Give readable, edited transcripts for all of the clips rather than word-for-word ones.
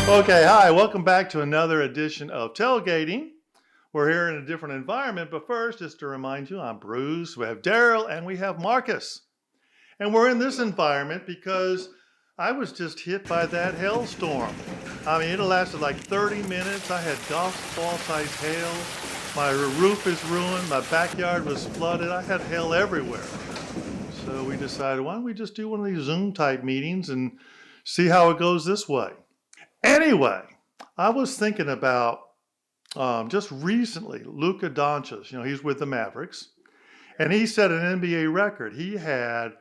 Okay, hi, welcome back to another edition of Tailgating. We're here in a different environment, but first, just to remind you, I'm Bruce, we have Daryl, and we have Marcus. And we're in this environment because I was just hit by that hailstorm. I mean, it lasted like 30 minutes. I had golf ball sized hail. My roof is ruined. My backyard was flooded. I had hail everywhere. So we decided, why don't we just do one of these Zoom type meetings and see how it goes this way? Anyway, I was thinking about just recently, Luka Doncic, he's with the Mavericks, and he set an NBA record. He had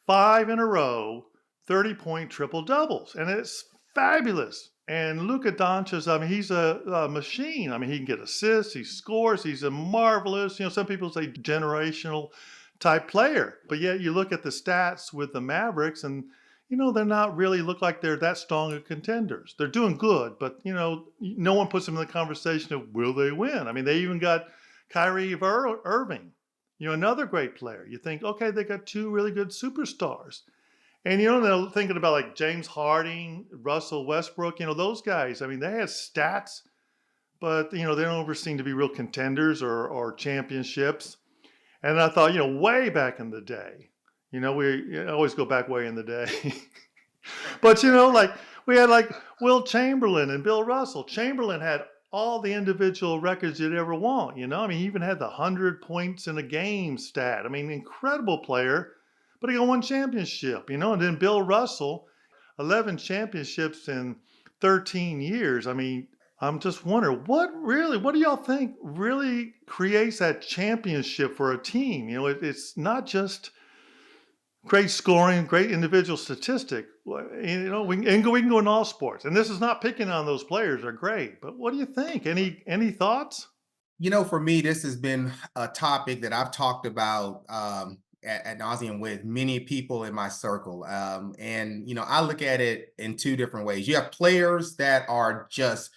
5 in a row, 30-point triple doubles, and it's fabulous. And Luka Doncic, I mean, he's a machine. I mean, he can get assists, he scores, he's a marvelous, some people say generational type player. But yet you look at the stats with the Mavericks and they're not really look like they're that strong of contenders. They're doing good, but no one puts them in the conversation of will they win? I mean, they even got Kyrie Irving, another great player. You think, okay, they got 2 really good superstars. And they're thinking about like James Harden, Russell Westbrook, those guys. I mean, they had stats, but they don't ever seem to be real contenders or championships. And I thought, way back in the day, we always go back way in the day. But, like we had like Will Chamberlain and Bill Russell. Chamberlain had all the individual records you'd ever want, I mean, he even had the 100 points in a game stat. I mean, incredible player, but he got 1 championship, and then Bill Russell, 11 championships in 13 years. I mean, I'm just wondering, what do y'all think really creates that championship for a team? It's not just great scoring, great individual statistic. We can go in all sports. And this is not picking on those players. They're great. But what do you think? Any thoughts? For me, this has been a topic that I've talked about ad nauseum with many people in my circle. I look at it in 2 different ways. You have players that are just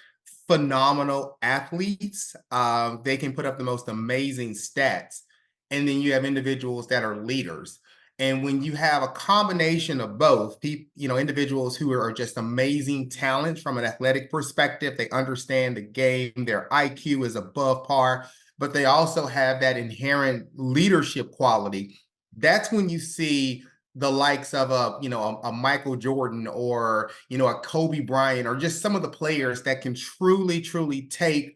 phenomenal athletes. They can put up the most amazing stats. And then you have individuals that are leaders. And when you have a combination of both, people, individuals who are just amazing talents from an athletic perspective, they understand the game, their IQ is above par, but they also have that inherent leadership quality. That's when you see the likes of a Michael Jordan or a Kobe Bryant or just some of the players that can truly take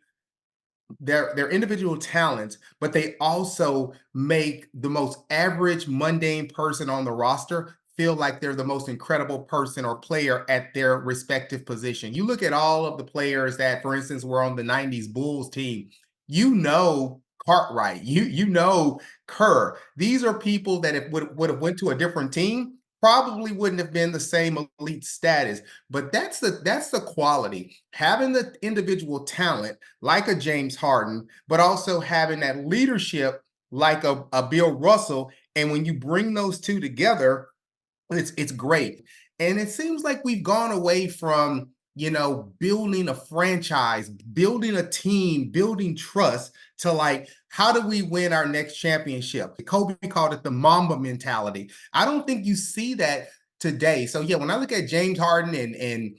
their individual talents, but they also make the most average mundane person on the roster feel like they're the most incredible person or player at their respective position. You look at all of the players that, for instance, were on the 90s Bulls team, Cartwright, Kerr. These are people that if would have went to a different team, probably wouldn't have been the same elite status. But that's the quality. Having the individual talent like a James Harden, but also having that leadership like a Bill Russell. And when you bring those 2 together, it's great. And it seems like we've gone away from building a franchise, building a team, building trust to like, how do we win our next championship? Kobe called it the Mamba mentality. I don't think you see that today. So yeah, when I look at James Harden and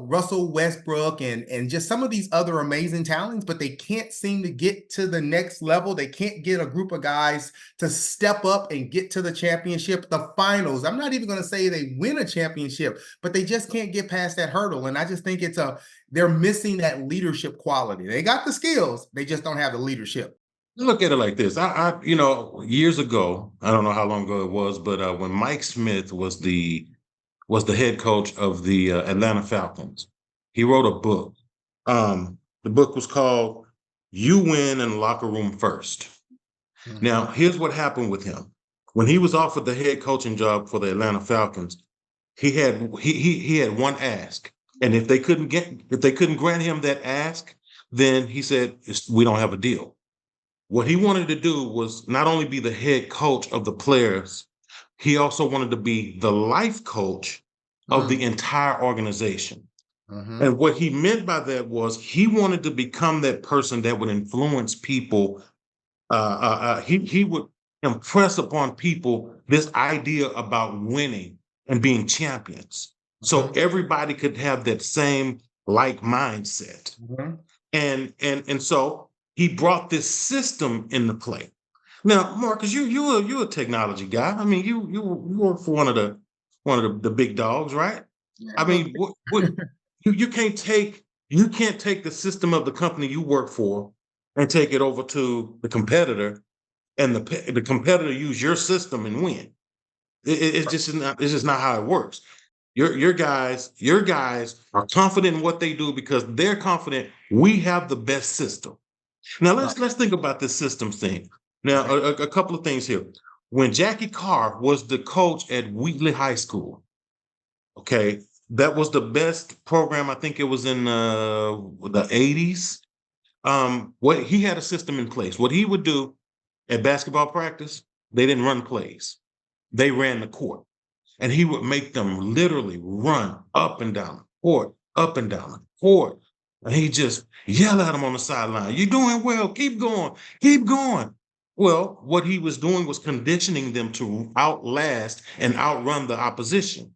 Russell Westbrook and just some of these other amazing talents, but they can't seem to get to the next level. They can't get a group of guys to step up and get to the championship, the finals. I'm not even going to say they win a championship, but they just can't get past that hurdle. And I just think they're missing that leadership quality. They got the skills, they just don't have the leadership. Look at it like this. Years ago, I don't know how long ago it was, but when Mike Smith was the head coach of the Atlanta Falcons, he wrote a book. The book was called "You Win in the Locker Room First." Mhm. Now, here's what happened with him. When he was offered the head coaching job for the Atlanta Falcons, he had one ask, and if they couldn't grant him that ask, then he said, "We don't have a deal." What he wanted to do was not only be the head coach of the players, he also wanted to be the life coach of the entire organization. Mhm. And what he meant by that was he wanted to become that person that would influence people. He would impress upon people this idea about winning and being champions. So Mhm. everybody could have that same like mindset. Mhm. And so he brought this system into play. Now, Marcus, you're a technology guy. I mean, you work for one of the big dogs, right? Yeah, I a little mean, what you you can't take the system of the company you work for and take it over to the competitor, and the competitor use your system and win. It's just not how it works. Your guys are confident in what they do because they're confident we have the best system. Now right. let's think about this systems thing. Now Okay. a couple of things here. When Jackie Carr was the coach at Wheatley High School, okay, that was the best program. I think it was in the 80s. What he had a system in place. What he would do at basketball practice, they didn't run plays. They ran the court. And he would make them literally run up and down the court, up and down the court. And he just yell at them on the sideline, "You're doing well, keep going, keep going." Well, what he was doing was conditioning them to outlast and outrun the opposition.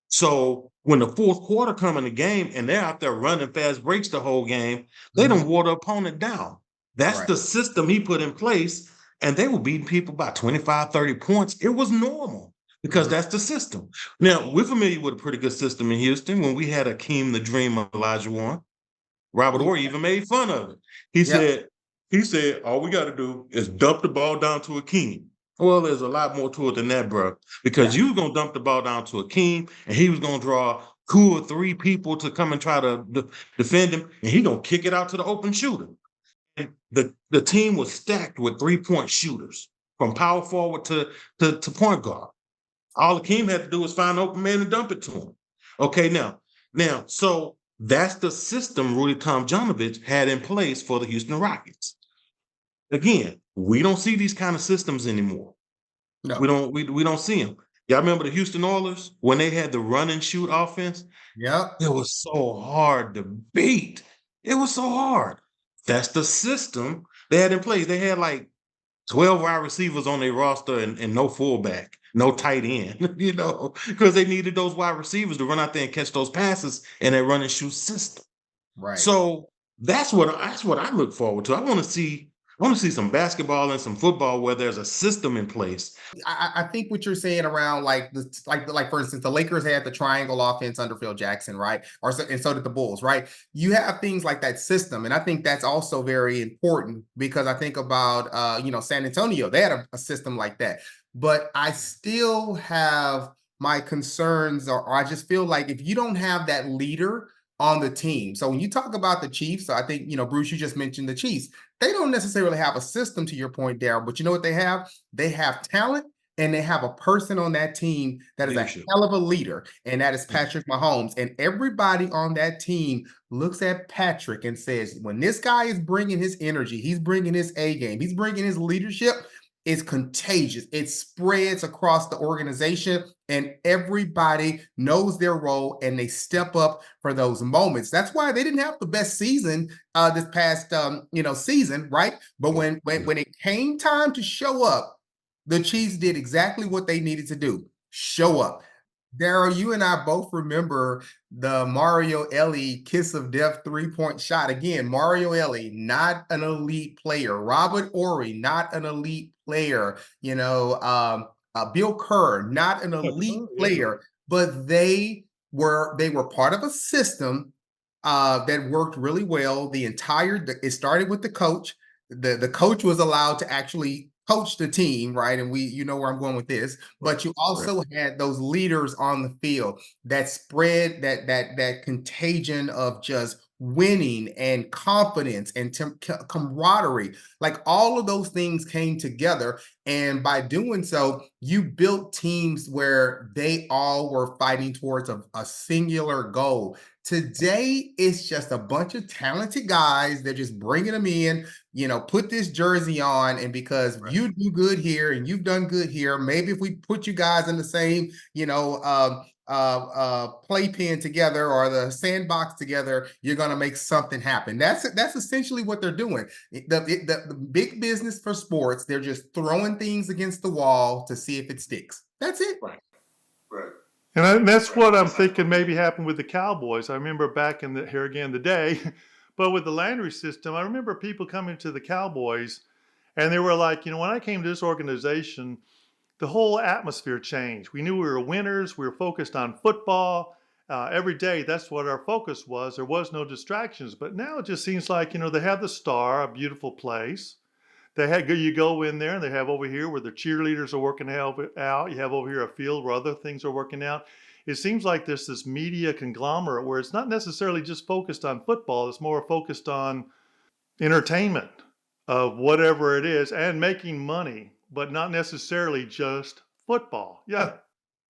So when the fourth quarter come in the game and they're out there running fast breaks the whole game, they Mhm. don't wore the opponent down. That's Right. the system he put in place. And they were beating people by 25, 30 points. It was normal because Mhm. that's the system. Now, we're familiar with a pretty good system in Houston when we had Akeem the Dream Olajuwon. Robert Yeah. Horry even made fun of it. He Yep. said, he said, all we got to do is dump the ball down to Akeem. Well, there's a lot more to it than that, bro. Because Yeah. you was gonna dump the ball down to Akeem, and he was gonna draw 2 or 3 people to come and try to defend him, and he gonna kick it out to the open shooter. And the team was stacked with 3-point shooters from power forward to point guard. All Akeem had to do was find an open man and dump it to him. Okay, so that's the system Rudy Tomjanovich had in place for the Houston Rockets. Again, we don't see these kind of systems anymore. We No. don't we don't see them. Y'all remember the Houston Oilers when they had the run and shoot offense? Yep. It was so hard to beat. It was so hard. That's the system they had in place. They had like 12 wide receivers on their roster and no fullback, no tight end, because they needed those wide receivers to run out there and catch those passes in that run and shoot system. Right. So that's what I look forward to. I want to see some basketball and some football where there's a system in place. I think what you're saying around like for instance, the Lakers had the triangle offense under Phil Jackson, right? And so did the Bulls, right? You have things like that system, and I think that's also very important because I think about San Antonio, they had a system like that, but I still have my concerns, or I just feel like if you don't have that leader on the team. So when you talk about the Chiefs, I think Bruce, you just mentioned the Chiefs. They don't necessarily have a system, to your point, Daryl, but you know what they have? They have talent and they have a person on that team that is a Leadership. hell of a leader, and that is Yeah. Patrick Mahomes. And everybody on that team looks at Patrick and says, when this guy is bringing his energy, he's bringing his A game, he's bringing his leadership, it's contagious. It spreads across the organization, and everybody knows their role and they step up for those moments. That's why they didn't have the best season this past season, right? But Yeah. when it came time to show up, the Chiefs did exactly what they needed to do: show up. Daryl, you and I both remember the Mario Ellie kiss of death 3-point shot. Again, Mario Ellie, not an elite player. Robert Ory, not an elite player. Bill Kerr, not an elite Yeah. player, but they were part of a system that worked really well. It started with the coach. The coach was allowed to actually coach the team, right? And you know where I'm going with this. Right. But you Right. also had those leaders on the field that spread that contagion of just winning and confidence and camaraderie. Like all of those things came together, and by doing so, you built teams where they all were fighting towards a singular goal. Today, it's just a bunch of talented guys. They're just bringing them in, put this jersey on. And because Right. you do good here and you've done good here, maybe if we put you guys in the same, playpen together or the sandbox together, you're going to make something happen. That's essentially what they're doing. The big business for sports, they're just throwing things against the wall to see if it sticks. That's it. Right. Right. And that's what I'm thinking maybe happened with the Cowboys. I remember back in here again the day, but with the Landry system, I remember people coming to the Cowboys and they were like, when I came to this organization, the whole atmosphere changed. We knew we were winners. We were focused on football. Every day, that's what our focus was. There was no distractions. But now it just seems like, they have the Star, a beautiful place. They had you go in there and they have over here where the cheerleaders are working out. You have over here a field where other things are working out. It seems like there's this media conglomerate where it's not necessarily just focused on football. It's more focused on entertainment of whatever it is and making money, but not necessarily just football. Yeah.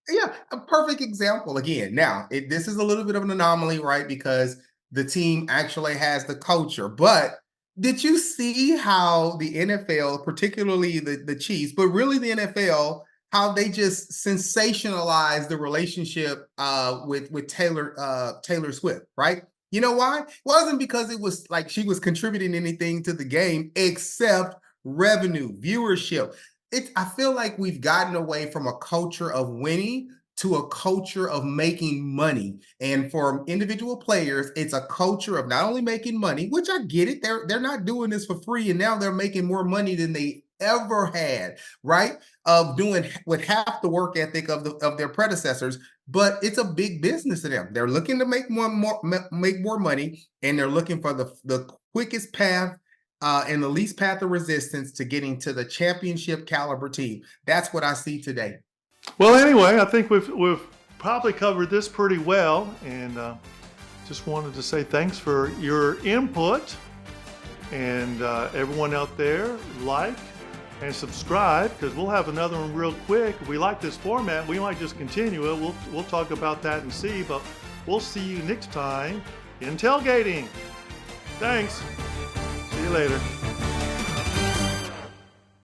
Yeah, a perfect example again. Now, this is a little bit of an anomaly, right? Because the team actually has the culture. But did you see how the NFL, particularly the Chiefs, but really the NFL, how they just sensationalized the relationship with Taylor Swift, right? You know why? It wasn't because it was like she was contributing anything to the game except revenue, viewership. I feel like we've gotten away from a culture of winning to a culture of making money. And for individual players, it's a culture of not only making money, which I get it. They're not doing this for free, and now they're making more money than they ever had, right? Of doing with half the work ethic of their predecessors. But it's a big business to them. They're looking to make more money, and they're looking for the quickest path and the least path of resistance to getting to the championship caliber team. That's what I see today. Well, anyway, I think we've probably covered this pretty well, and just wanted to say thanks for your input, and everyone out there, like and subscribe, because we'll have another one real quick. If we like this format, we might just continue it. We'll talk about that and see, but we'll see you next time in Tailgating. Thanks. See you later.